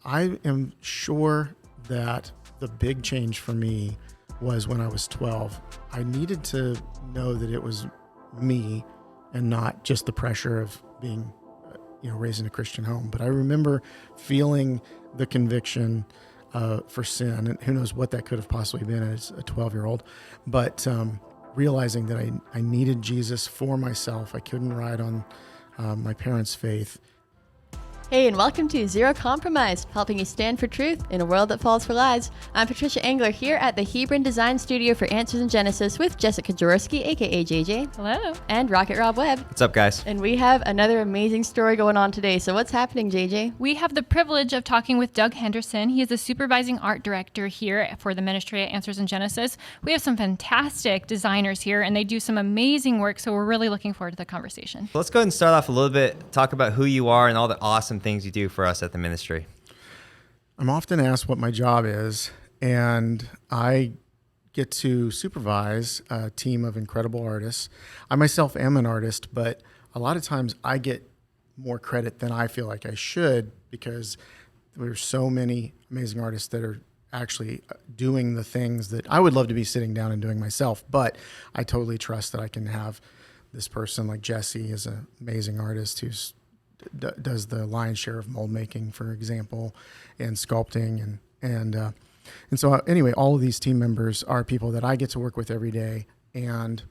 I am sure that the big change for me was when I was 12. I needed to know that it was me and not just the pressure of being, raised in a Christian home. But I remember feeling the conviction for sin, and who knows what that could have possibly been as a 12-year-old, but realizing that I needed Jesus for myself. I couldn't ride on my parents' faith. Hey, and welcome to Zero Compromise, helping you stand for truth in a world that falls for lies. I'm Patricia Engler here at the Hebron Design Studio for Answers in Genesis with Jessica Jaworski, aka JJ. Hello. And Rocket Rob Webb. What's up, guys? And we have another amazing story going on today. So what's happening, JJ? We have the privilege of talking with Doug Henderson. He is the Supervising Art Director here for the ministry at Answers in Genesis. We have some fantastic designers here, and they do some amazing work, so we're really looking forward to the conversation. Let's go ahead and start off a little bit, talk about who you are and all the awesome things you do for us at the ministry. I'm often asked what my job is, and I get to supervise a team of incredible artists. I myself am an artist, but a lot of times I get more credit than I feel like I should because there's so many amazing artists that are actually doing the things that I would love to be sitting down and doing myself. But I totally trust that I can have this person like Jesse is an amazing artist who's does the lion's share of mold making, for example, and sculpting. And so anyway, all of these team members are people that I get to work with every day. And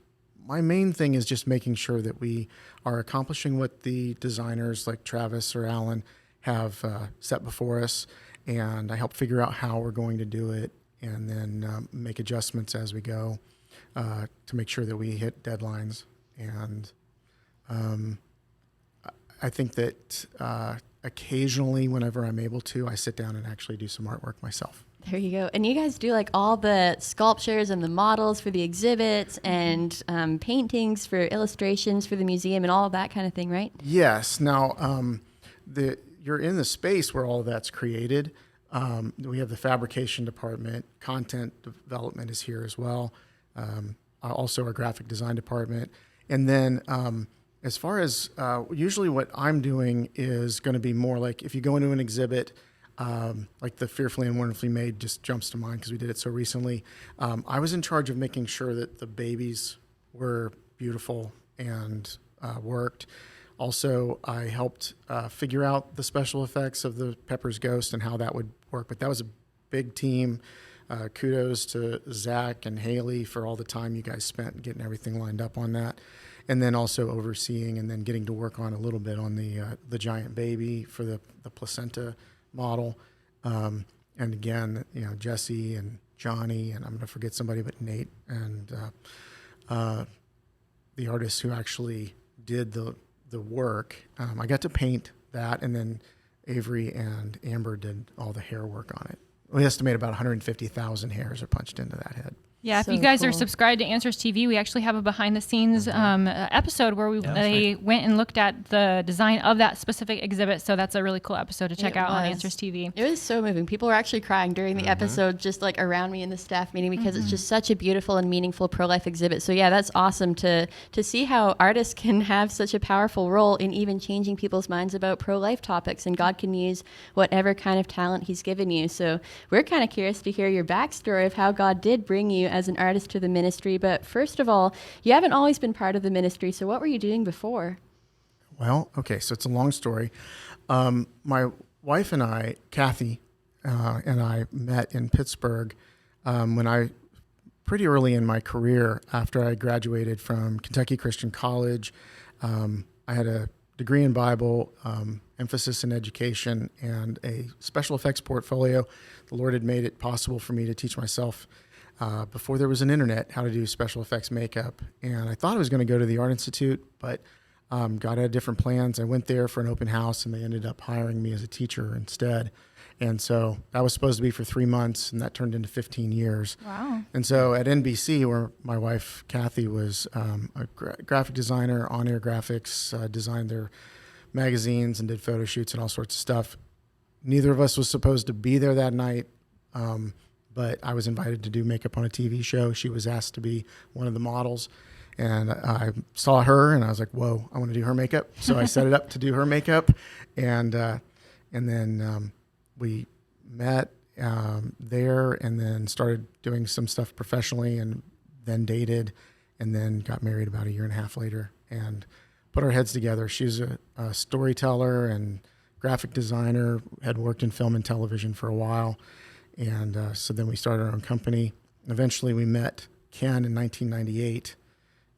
my main thing is just making sure that we are accomplishing what the designers like Travis or Alan have set before us. And I help figure out how we're going to do it and then make adjustments as we go to make sure that we hit deadlines. And I think that occasionally, whenever I'm able to, I sit down and actually do some artwork myself. There you go. And you guys do like all the sculptures and the models for the exhibits and paintings for illustrations for the museum and all of that kind of thing, right? Yes. Now, you're in the space where all of that's created. We have the fabrication department. Content development is here as well. Also our graphic design department. And then as far as usually what I'm doing is going to be more like if you go into an exhibit, like the Fearfully and Wonderfully Made just jumps to mind because we did it so recently. I was in charge of making sure that the babies were beautiful and worked. Also, I helped figure out the special effects of the Pepper's Ghost and how that would work. But that was a big team. Kudos to Zach and Haley for all the time you guys spent getting everything lined up on that. And then also overseeing and then getting to work on a little bit on the giant baby for the placenta model. And again, Jesse and Johnny, and I'm going to forget somebody, but Nate and the artists who actually did the work. I got to paint that, and then Avery and Amber did all the hair work on it. We estimate about 150,000 hairs are punched into that head. Yeah, So if you guys cool. are subscribed to Answers TV, we actually have a behind-the-scenes episode where they went and looked at the design of that specific exhibit. So that's a really cool episode to check out on Answers TV. It was so moving. People were actually crying during the episode, just like around me in the staff meeting, because it's just such a beautiful and meaningful pro-life exhibit. So yeah, that's awesome to see how artists can have such a powerful role in even changing people's minds about pro-life topics, and God can use whatever kind of talent He's given you. So we're kind of curious to hear your backstory of how God did bring you as an artist to the ministry. But first of all, you haven't always been part of the ministry. So what were you doing before? Well, okay, so it's a long story. My wife and I, Kathy, and I met in Pittsburgh when pretty early in my career after I graduated from Kentucky Christian College. I had a degree in Bible, emphasis in education, and a special effects portfolio. The Lord had made it possible for me to teach myself before there was an internet, how to do special effects makeup. And I thought I was going to go to the Art Institute, but God had different plans. I went there for an open house, and they ended up hiring me as a teacher instead. And so that was supposed to be for 3 months, and that turned into 15 years. Wow. And so at NBC, where my wife, Kathy, was a graphic designer, on-air graphics, designed their magazines and did photo shoots and all sorts of stuff. Neither of us was supposed to be there that night. But I was invited to do makeup on a TV show. She was asked to be one of the models. And I saw her, and I was like, whoa, I want to do her makeup. So I set it up to do her makeup. And then we met there, and then started doing some stuff professionally, and then dated, and then got married about a year and a half later, and put our heads together. She's a storyteller and graphic designer, had worked in film and television for a while, and so then we started our own company. Eventually, we met Ken in 1998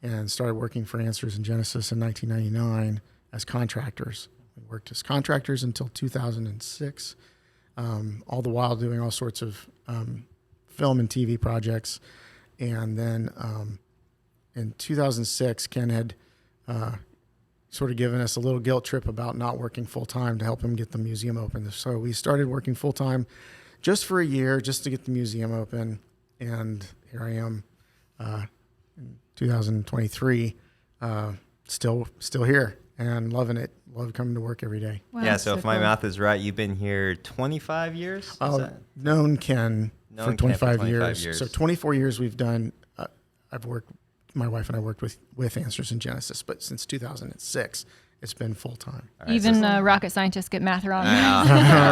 and started working for Answers in Genesis in 1999 as contractors. We worked as contractors until 2006, all the while doing all sorts of film and TV projects. And then in 2006, Ken had sort of given us a little guilt trip about not working full-time to help him get the museum open. So we started working full-time just for a year, just to get the museum open. And here I am in 2023, still here and loving it. Love coming to work every day. Wow, Yeah, so if my cool. math is right, you've been here 25 years? Is that- Known Ken Known for Ken 25, for 25 years. years. So 24 years we've done, my wife and I worked with Answers in Genesis, but since 2006, it's been full-time. All right, Even so- rocket scientists get math wrong. All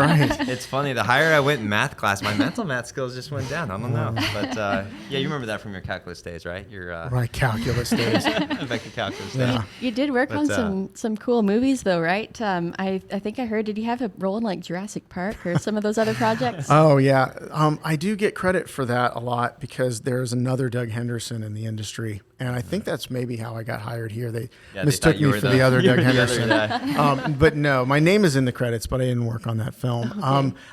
right. It's funny. The higher I went in math class, my mental math skills just went down. I don't know, but yeah, you remember that from your calculus days, right? Your Right, calculus days. Vector calculus days. Yeah. You did work But, on some cool movies, though, right? I think I heard. Did you have a role in like Jurassic Park or some of those other projects? Oh, yeah. I do get credit for that a lot because there's another Doug Henderson in the industry. And I think that's maybe how I got hired here. They Yeah, they mistook thought you me were for the other Doug the other Henderson. guy. But no, my name is in the credits, but I didn't work on that film.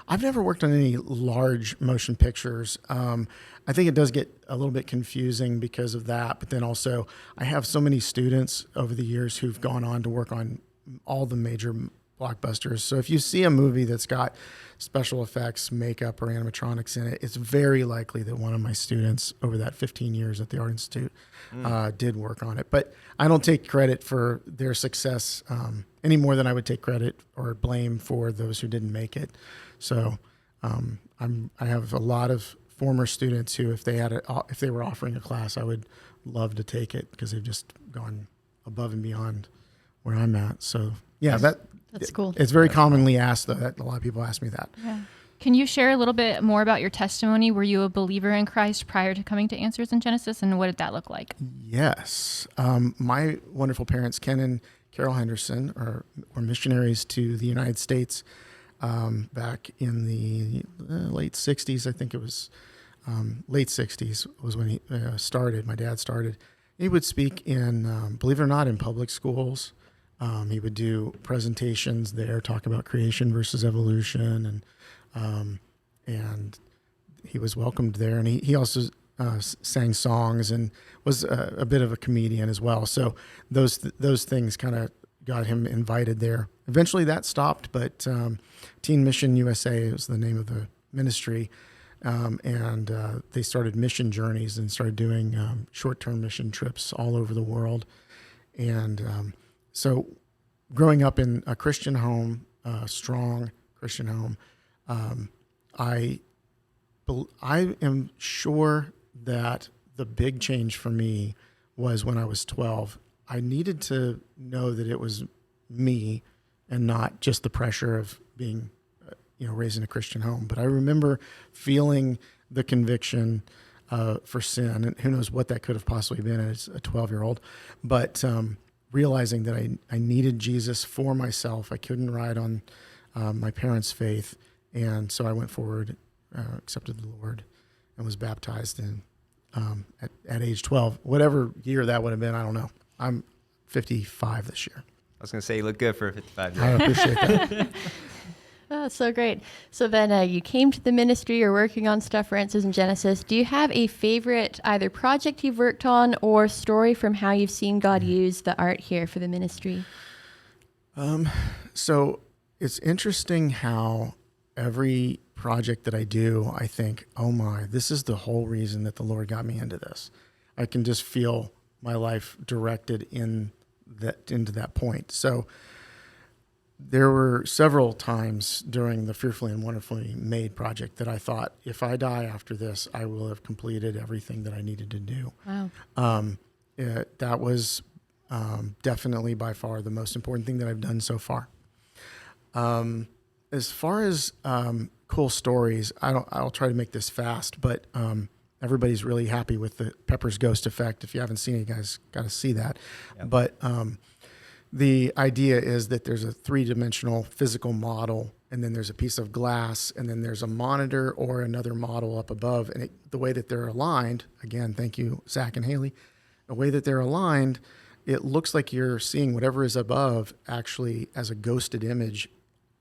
I've never worked on any large motion pictures. I think it does get a little bit confusing because of that. But then also, I have so many students over the years who've gone on to work on all the major blockbusters. So if you see a movie that's got special effects, makeup, or animatronics in it, it's very likely that one of my students over that 15 years at the Art Institute did work on it. But I don't take credit for their success any more than I would take credit or blame for those who didn't make it. So I have a lot of former students who, if they were offering a class, I would love to take it because they've just gone above and beyond where I'm at. So yeah, That's cool. it's very commonly asked, though. That a lot of people ask me that. Yeah. Can you share a little bit more about your testimony? Were you a believer in Christ prior to coming to Answers in Genesis, and what did that look like? Yes. My wonderful parents, Ken and Carol Henderson, were missionaries to the United States back in the late 60s. I think it was late 60s was when he started. My dad started. He would speak in, believe it or not, in public schools. He would do presentations there, talk about creation versus evolution, and he was welcomed there. And he also sang songs and was a bit of a comedian as well. So those things kind of got him invited there. Eventually that stopped, but Teen Mission USA was the name of the ministry. And they started mission journeys and started doing short-term mission trips all over the world. And so growing up in a Christian home, a strong Christian home, I am sure that the big change for me was when I was 12. I needed to know that it was me and not just the pressure of being raised in a Christian home. But I remember feeling the conviction for sin, and who knows what that could have possibly been as a 12-year-old. But realizing that I needed Jesus for myself. I couldn't ride on my parents' faith. And so I went forward, accepted the Lord, and was baptized at age 12. Whatever year that would have been, I don't know. I'm 55 this year. I was going to say, you look good for a 55 I year old. appreciate that. Oh, so great. So then you came to the ministry, you're working on stuff for Answers in Genesis. Do you have a favorite either project you've worked on or story from how you've seen God use the art here for the ministry? So it's interesting how every project that I do, I think, oh my, this is the whole reason that the Lord got me into this. I can just feel my life directed into that point. So there were several times during the Fearfully and Wonderfully Made project that I thought, if I die after this, I will have completed everything that I needed to do. Wow. That was definitely by far the most important thing that I've done so far. as far as cool stories, I'll try to make this fast, but everybody's really happy with the Pepper's Ghost effect. If you haven't seen it, you guys got to see that. Yep. But the idea is that there's a 3-dimensional physical model, and then there's a piece of glass, and then there's a monitor or another model up above. And the way that they're aligned, again, thank you, Zach and Haley, the way that they're aligned, it looks like you're seeing whatever is above actually as a ghosted image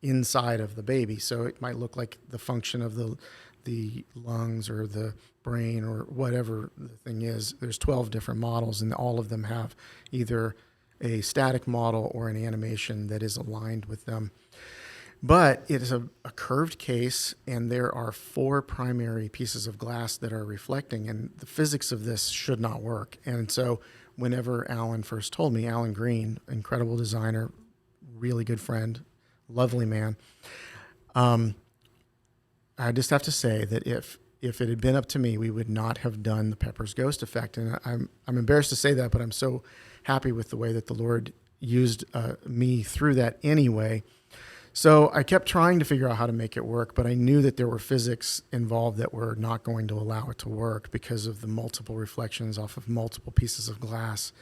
inside of the baby. So it might look like the function of the lungs or the brain or whatever the thing is. There's 12 different models, and all of them have either a static model or an animation that is aligned with them. But it is a curved case, and there are 4 primary pieces of glass that are reflecting, and the physics of this should not work. And so whenever Alan first told me, Alan Green, incredible designer, really good friend, lovely man, I just have to say that if it had been up to me, we would not have done the Pepper's Ghost effect. And I'm embarrassed to say that, but I'm so happy with the way that the Lord used me through that anyway. So I kept trying to figure out how to make it work, but I knew that there were physics involved that were not going to allow it to work because of the multiple reflections off of multiple pieces of glass.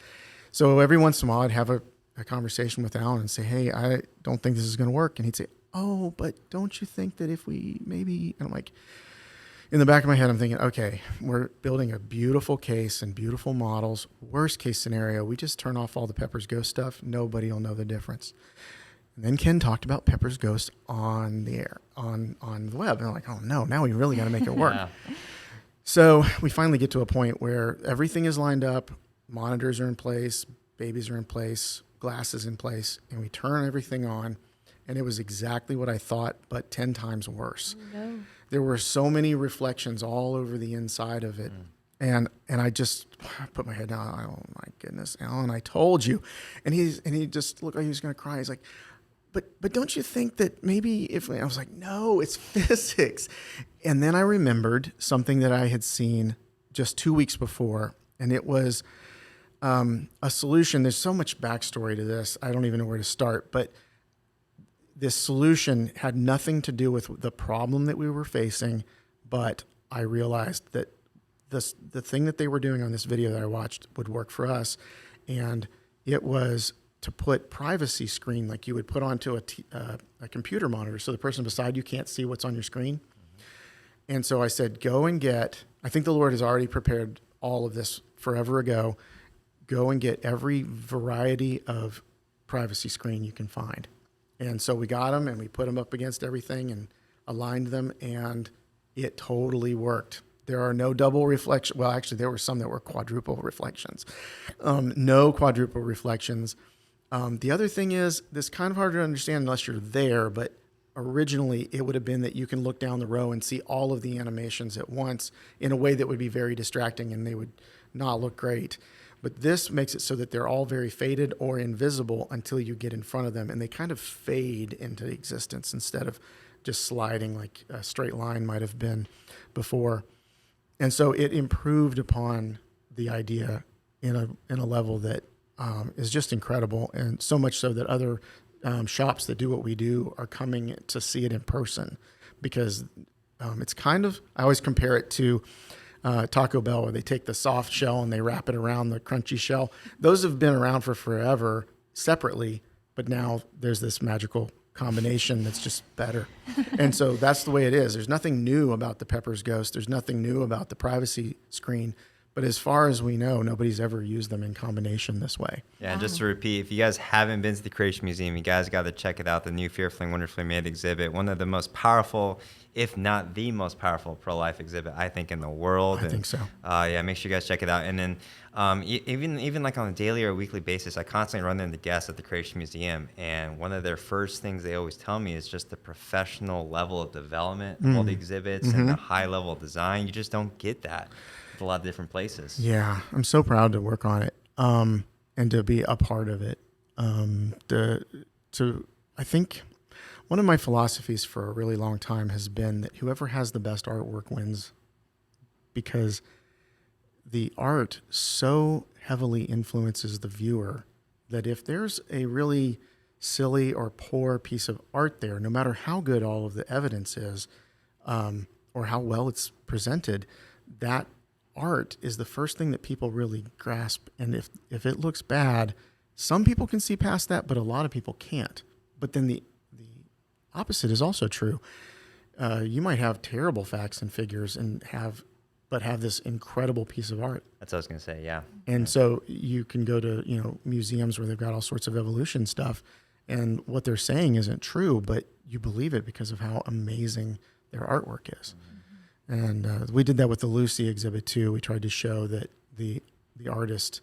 So every once in a while, I'd have a conversation with Alan and say, hey, I don't think this is going to work. And he'd say, oh, but don't you think that if we maybe, and I'm like, in the back of my head, I'm thinking, okay, we're building a beautiful case and beautiful models. Worst case scenario, we just turn off all the Pepper's Ghost stuff. Nobody will know the difference. And then Ken talked about Pepper's Ghost on the air, on the web. And I'm like, oh no, now we really got to make it work. Yeah. So we finally get to a point where everything is lined up, monitors are in place, babies are in place, glass is in place, and we turn everything on. And it was exactly what I thought, but 10 times worse. Oh, no. There were so many reflections all over the inside of it. And I just put my head down. Oh my goodness, Alan, I told you. And he just looked like he was going to cry. He's like, but don't you think that maybe if I was like, no, it's physics. And then I remembered something that I had seen just 2 weeks before, and it was a solution. There's so much backstory to this. I don't even know where to start, but this solution had nothing to do with the problem that we were facing, but I realized that the thing that they were doing on this video that I watched would work for us, and it was to put privacy screen like you would put onto a computer monitor so the person beside you can't see what's on your screen. Mm-hmm. And so I said, go and get, I think the Lord has already prepared all of this forever ago, go and get every variety of privacy screen you can find. And so we got them and we put them up against everything and aligned them, and it totally worked. There are no double reflection. Well, actually, there were some that were quadruple reflections. No quadruple reflections. The other thing is, this is kind of hard to understand unless you're there, but originally it would have been that you can look down the row and see all of the animations at once in a way that would be very distracting and they would not look great. But this makes it so that they're all very faded or invisible until you get in front of them, and they kind of fade into existence instead of just sliding like a straight line might have been before. And so it improved upon the idea in a level that is just incredible, and so much so that other shops that do what we do are coming to see it in person, because it's kind of, I always compare it to Taco Bell, where they take the soft shell and they wrap it around the crunchy shell. Those have been around for forever separately, but now there's this magical combination that's just better. And so that's the way it is. There's nothing new about the Pepper's Ghost. There's nothing new about the privacy screen. But as far as we know, nobody's ever used them in combination this way. Yeah, and just to repeat, if you guys haven't been to the Creation Museum, you guys got to check it out, the new Fearfully and Wonderfully Made exhibit, one of the most powerful, if not the most powerful pro-life exhibit, I think, in the world. I think so. Yeah, make sure you guys check it out. And then even like on a daily or weekly basis, I constantly run into guests at the Creation Museum, and one of their first things they always tell me is just the professional level of development of all the exhibits and the high level of design. You just don't get that a lot of different places. Yeah, I'm so proud to work on it and to be a part of it. I think one of my philosophies for a really long time has been that whoever has the best artwork wins, because the art so heavily influences the viewer that if there's a really silly or poor piece of art there, no matter how good all of the evidence is, or how well it's presented, that art is the first thing that people really grasp. And if it looks bad, some people can see past that, but a lot of people can't. But then the opposite is also true. You might have terrible facts and figures but have this incredible piece of art. That's what I was going to say, yeah. And so you can go to, museums where they've got all sorts of evolution stuff, and what they're saying isn't true, but you believe it because of how amazing their artwork is. Mm-hmm. And we did that with the Lucy exhibit too. We tried to show that the artist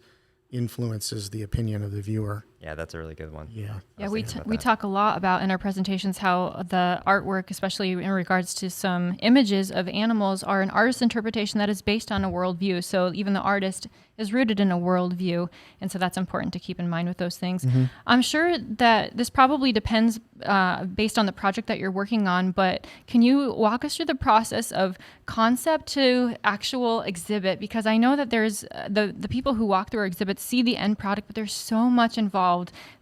influences the opinion of the viewer. Yeah, that's a really good one. Yeah, we talk a lot about in our presentations how the artwork, especially in regards to some images of animals, are an artist's interpretation that is based on a worldview. So even the artist is rooted in a worldview, and so that's important to keep in mind with those things. Mm-hmm. I'm sure that this probably depends based on the project that you're working on, but can you walk us through the process of concept to actual exhibit? Because I know that there's the people who walk through our exhibits see the end product, but there's so much involved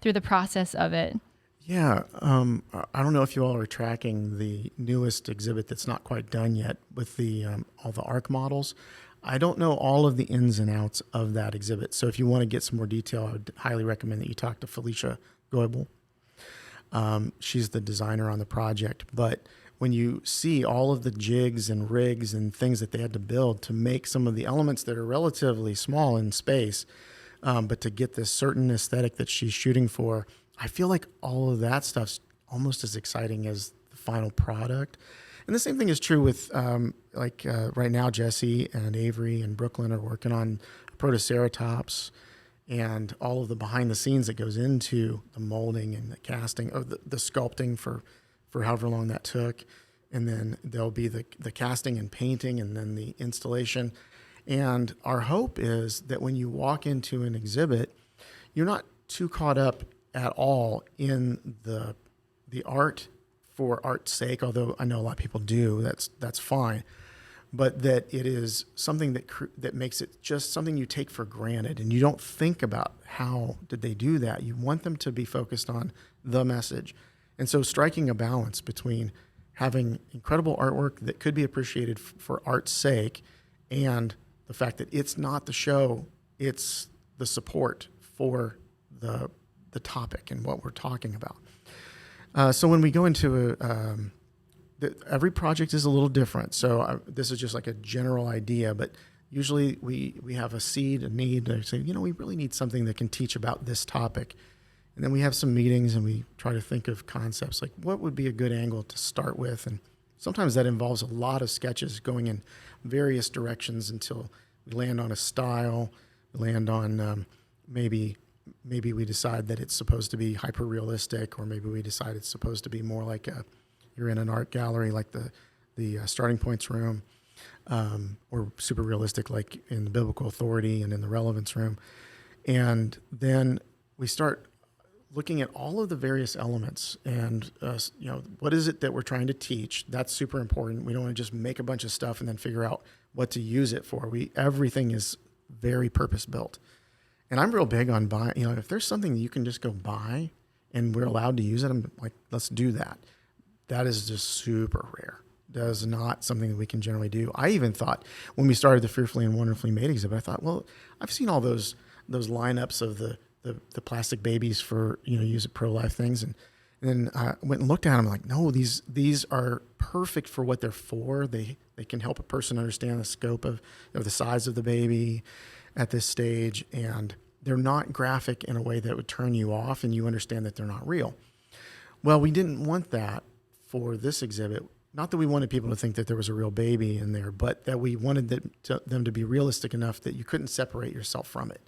through the process of it. Yeah, I don't know if you all are tracking the newest exhibit that's not quite done yet with the all the ARC models. I don't know all of the ins and outs of that exhibit. So if you want to get some more detail, I would highly recommend that you talk to Felicia Goebel. She's the designer on the project. But when you see all of the jigs and rigs and things that they had to build to make some of the elements that are relatively small in space, but to get this certain aesthetic that she's shooting for, I feel like all of that stuff's almost as exciting as the final product. And the same thing is true with, right now, Jesse and Avery and Brooklyn are working on Protoceratops and all of the behind the scenes that goes into the molding and the casting, or the sculpting for however long that took. And then there'll be the casting and painting and then the installation. And our hope is that when you walk into an exhibit, you're not too caught up at all in the art for art's sake, although I know a lot of people do. That's fine, but that it is something that makes it just something you take for granted, and you don't think about how did they do that. You want them to be focused on the message, and so striking a balance between having incredible artwork that could be appreciated for art's sake, and the fact that it's not the show, it's the support for the topic and what we're talking about. So when we go into every project is a little different. So this is just like a general idea, but usually we have a need to say, we really need something that can teach about this topic. And then we have some meetings and we try to think of concepts like what would be a good angle to start with. And sometimes that involves a lot of sketches going in various directions until we land on a style, we land on maybe we decide that it's supposed to be hyper realistic, or maybe we decide it's supposed to be more like you're in an art gallery like the Starting Points room, or super realistic like in the Biblical Authority and in the Relevance room. And then we start looking at all of the various elements and what is it that we're trying to teach. That's super important. We don't want to just make a bunch of stuff and then figure out what to use it for. Everything is very purpose built. And I'm real big on buying, if there's something that you can just go buy and we're allowed to use it, I'm like, let's do that. That is just super rare. That is not something that we can generally do. I even thought when we started the Fearfully and Wonderfully Made exhibit, I thought, well, I've seen all those lineups of the plastic babies for, use it pro-life things. And then I went and looked at them like, no, these are perfect for what they're for. They can help a person understand the scope of the size of the baby at this stage, and they're not graphic in a way that would turn you off and you understand that they're not real. Well, we didn't want that for this exhibit. Not that we wanted people to think that there was a real baby in there, but that we wanted them to be realistic enough that you couldn't separate yourself from it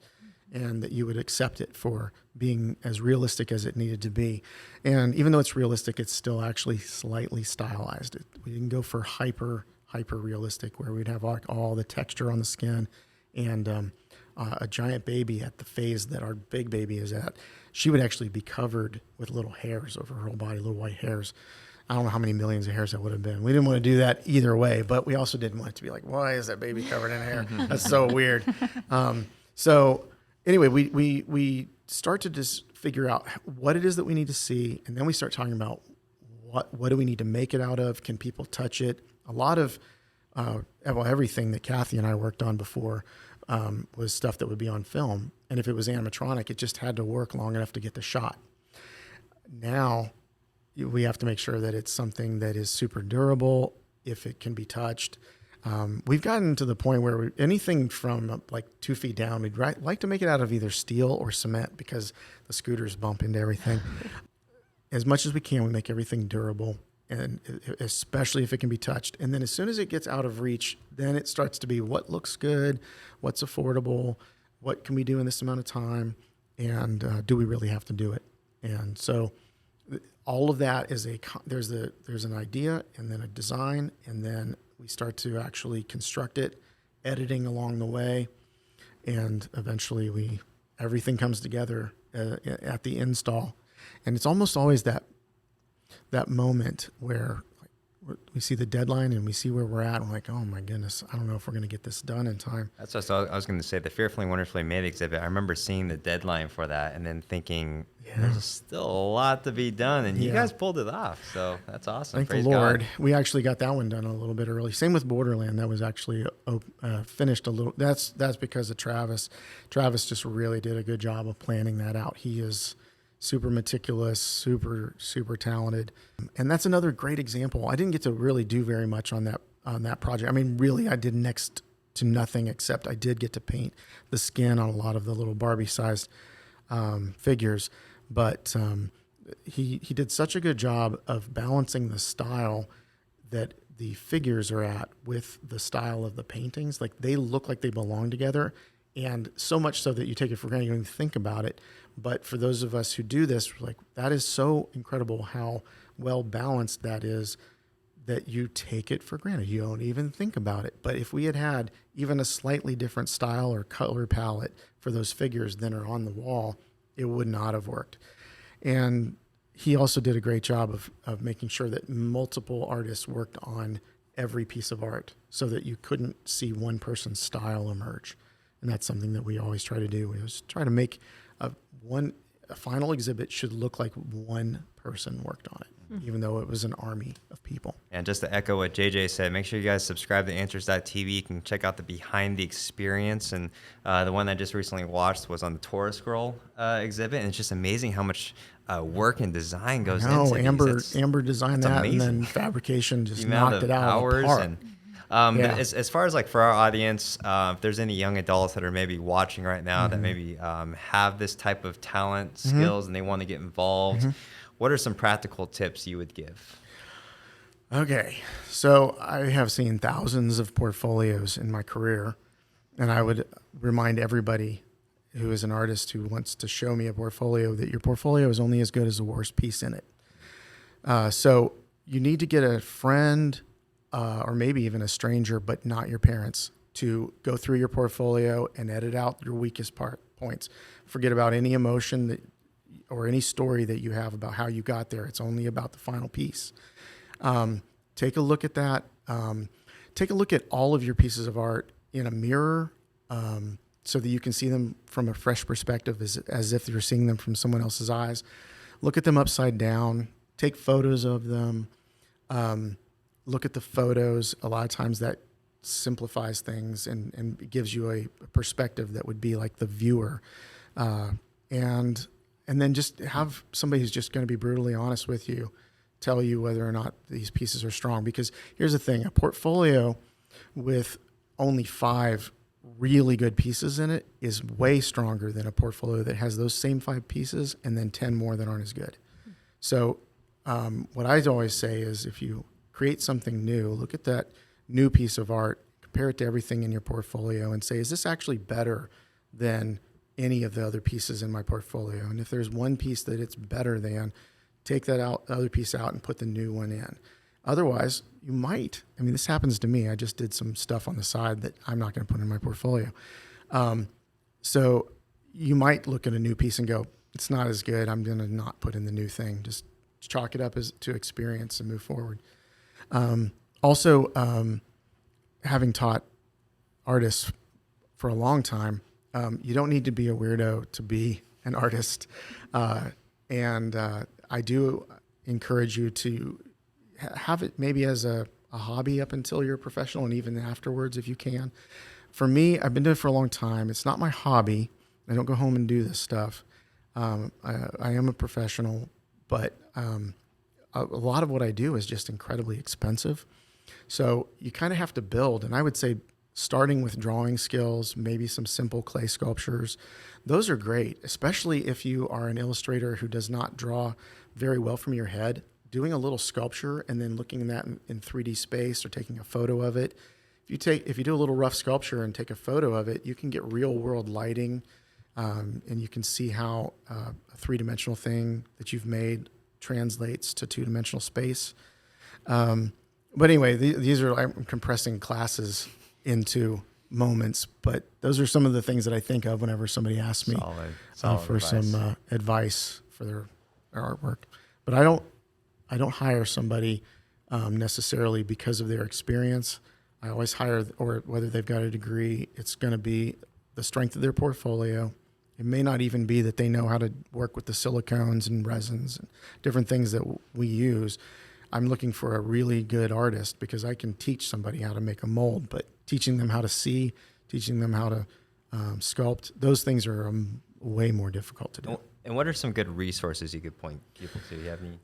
and that you would accept it for being as realistic as it needed to be. And even though it's realistic, it's still actually slightly stylized. We didn't go for hyper realistic where we'd have all the texture on the skin. And a giant baby at the phase that our big baby is at, she would actually be covered with little hairs over her whole body, little white hairs. I don't know how many millions of hairs that would have been. We didn't want to do that either way, but we also didn't want it to be like, why is that baby covered in hair? That's so weird. So anyway, we start to just figure out what it is that we need to see, and then we start talking about what do we need to make it out of? Can people touch it? A lot of everything that Kathy and I worked on before was stuff that would be on film, and if it was animatronic, it just had to work long enough to get the shot. Now we have to make sure that it's something that is super durable if it can be touched. We've gotten to the point where anything from like 2 feet down, we'd like to make it out of either steel or cement because the scooters bump into everything. As much as we can, we make everything durable, and especially if it can be touched. And then as soon as it gets out of reach, then it starts to be what looks good, what's affordable, what can we do in this amount of time, and do we really have to do it? And so all of that is there's an idea and then a design, and then we start to actually construct it, editing along the way, and eventually everything comes together at the install. And it's almost always that moment where we see the deadline and we see where we're at, and we're like, oh my goodness, I don't know if we're going to get this done in time. That's what I was going to say. The Fearfully and Wonderfully Made exhibit, I remember seeing the deadline for that and then thinking, there's still a lot to be done, and you guys pulled it off. So that's awesome. Thank Praise the Lord. God. We actually got that one done a little bit early. Same with Borderland. That was actually finished a little. That's because of Travis. Travis just really did a good job of planning that out. He is super meticulous, super talented, and that's another great example. I didn't get to really do very much on that project. I mean, really, I did next to nothing except I did get to paint the skin on a lot of the little Barbie-sized figures. But he did such a good job of balancing the style that the figures are at with the style of the paintings. Like, they look like they belong together, and so much so that you take it for granted, you don't even think about it. But for those of us who do this, like, that is so incredible how well balanced that is, that you take it for granted. You don't even think about it. But if we had even a slightly different style or color palette for those figures than are on the wall, it would not have worked. And he also did a great job of making sure that multiple artists worked on every piece of art so that you couldn't see one person's style emerge. And that's something that we always try to do. We always try to make a final exhibit should look like one person worked on it, even though it was an army of people. And just to echo what JJ said, make sure you guys subscribe to Answers.tv. You can check out the behind the experience. And the one I just recently watched was on the Torah Scroll exhibit. And it's just amazing how much work and design goes into these. Amber designed that, amazing. And then fabrication just The amount knocked of it out of the hours park. and but as far as like for our audience, if there's any young adults that are maybe watching right now that maybe have this type of talent, skills, and they want to get involved, what are some practical tips you would give? Okay, so I have seen thousands of portfolios in my career, and I would remind everybody who is an artist who wants to show me a portfolio that your portfolio is only as good as the worst piece in it. So you need to get a friend, or maybe even a stranger, but not your parents, to go through your portfolio and edit out your weakest points. Forget about any emotion or any story that you have about how you got there. It's only about the final piece. Take a look at that. Take a look at all of your pieces of art in a mirror, so that you can see them from a fresh perspective, as if you're seeing them from someone else's eyes. Look at them upside down. Take photos of them. Look at the photos. A lot of times that simplifies things and gives you a perspective that would be like the viewer. And then just have somebody who's just going to be brutally honest with you, tell you whether or not these pieces are strong. Because here's the thing, a portfolio with only 5 really good pieces in it is way stronger than a portfolio that has those same 5 pieces and then 10 more that aren't as good. So what I always say is, if you create something new, look at that new piece of art, compare it to everything in your portfolio, and say, is this actually better than any of the other pieces in my portfolio? And if there's one piece that it's better than, take that out, the other piece out, and put the new one in. Otherwise, you might, I mean, this happens to me. I just did some stuff on the side that I'm not going to put in my portfolio. So you might look at a new piece and go, it's not as good. I'm going to not put in the new thing. Just chalk it up to experience and move forward. Also, having taught artists for a long time, you don't need to be a weirdo to be an artist. And I do encourage you to have it maybe as a hobby up until you're a professional, and even afterwards if you can. For me, I've been doing it for a long time. It's not my hobby. I don't go home and do this stuff. I am a professional, but a lot of what I do is just incredibly expensive. So you kind of have to build. And I would say starting with drawing skills, maybe some simple clay sculptures, those are great, especially if you are an illustrator who does not draw very well from your head. Doing a little sculpture and then looking at that in 3D space or taking a photo of it. If you do a little rough sculpture and take a photo of it, you can get real world lighting, and you can see how a 3-dimensional thing that you've made translates to 2-dimensional space. But anyway, these are, I'm compressing classes into moments, but those are some of the things that I think of whenever somebody asks me Solid for advice. some advice for their artwork. But I don't hire somebody necessarily because of their experience. I always hire, or whether they've got a degree, it's going to be the strength of their portfolio. It may not even be that they know how to work with the silicones and resins and different things that we use. I'm looking for a really good artist because I can teach somebody how to make a mold, but teaching them how to see, teaching them how to sculpt, those things are way more difficult to do. And what are some good resources you could point people to? Do you have any?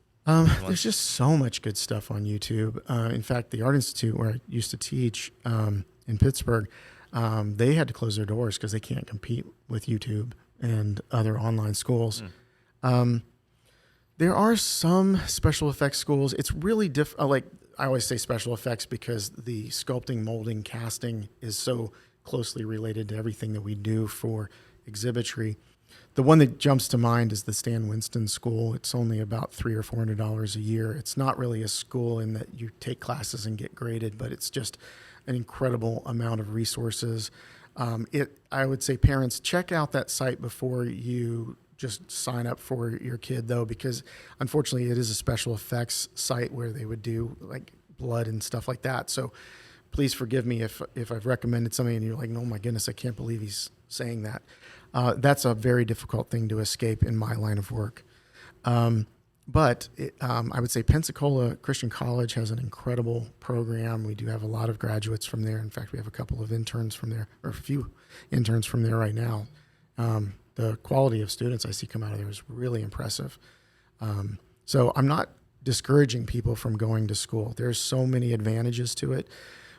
There's just so much good stuff on YouTube. In fact, the Art Institute, where I used to teach in Pittsburgh, they had to close their doors because they can't compete with YouTube and other online schools. There are some special effects schools. It's really like I always say special effects because the sculpting, molding, casting is so closely related to everything that we do for exhibitry. The one that jumps to mind is the Stan Winston School. It's only about $300 or $400 a year. It's not really a school in that you take classes and get graded, but it's just an incredible amount of resources. I would say parents, check out that site before you just sign up for your kid, though, because unfortunately it is a special effects site where they would do like blood and stuff like that. So please forgive me if I've recommended something and you're like, oh my goodness, I can't believe he's saying that. That's a very difficult thing to escape in my line of work. But I would say Pensacola Christian College has an incredible program. We do have a lot of graduates from there. In fact, we have a couple of interns from there, or a few interns from there right now. The quality of students I see come out of there is really impressive. So I'm not discouraging people from going to school. There's so many advantages to it,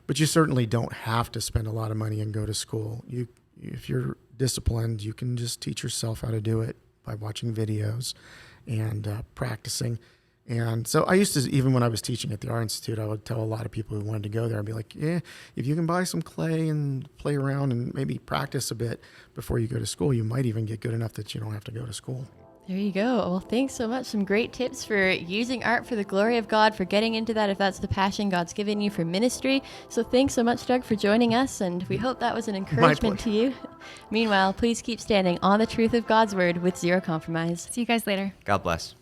but you certainly don't have to spend a lot of money and go to school. If you're disciplined, you can just teach yourself how to do it by watching videos and practicing. And so I used to, even when I was teaching at the Art Institute, I would tell a lot of people who wanted to go there, I'd be like, yeah, if you can buy some clay and play around and maybe practice a bit before you go to school, you might even get good enough that you don't have to go to school. There you go. Well, thanks so much. Some great tips for using art for the glory of God, for getting into that if that's the passion God's given you for ministry. So thanks so much, Doug, for joining us, and we hope that was an encouragement to you. Meanwhile, please keep standing on the truth of God's word with zero compromise. See you guys later. God bless.